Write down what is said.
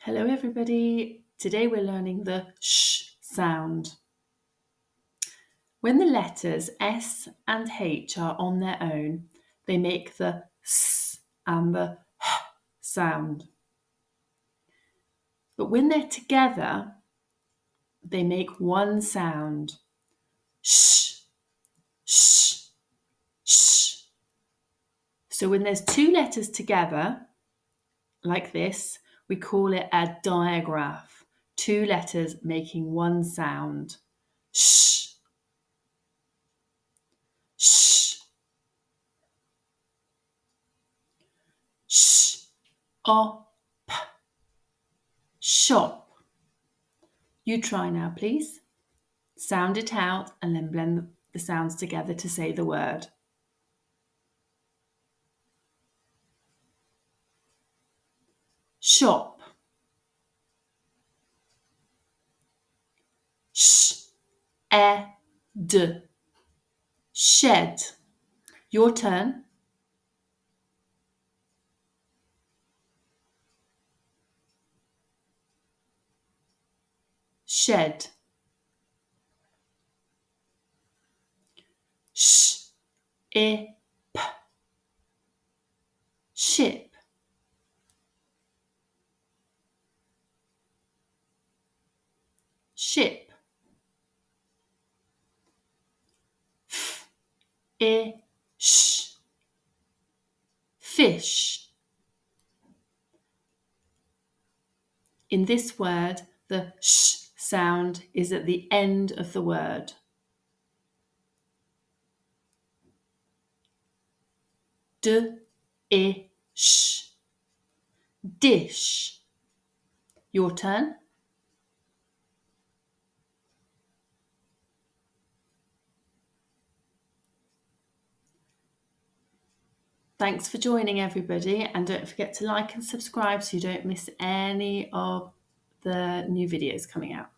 Hello everybody. Today we're learning the sh sound. When the letters S and H are on their own, they make the S and the H sound. But when they're together, they make one sound. Sh, sh, sh. So when there's two letters together, like this, we call it a digraph. Two letters making one sound. Sh, sh, sh, op, shop. You try now, please. Sound it out and then blend the sounds together to say the word. Shop. Ed. Shed. Your turn. Shed. Ship. Ship. Ship. Fish. Fish. In this word, the sh sound is at the end of the word. Dish. Dish. Your turn. Thanks for joining everybody, and don't forget to like and subscribe so you don't miss any of the new videos coming out.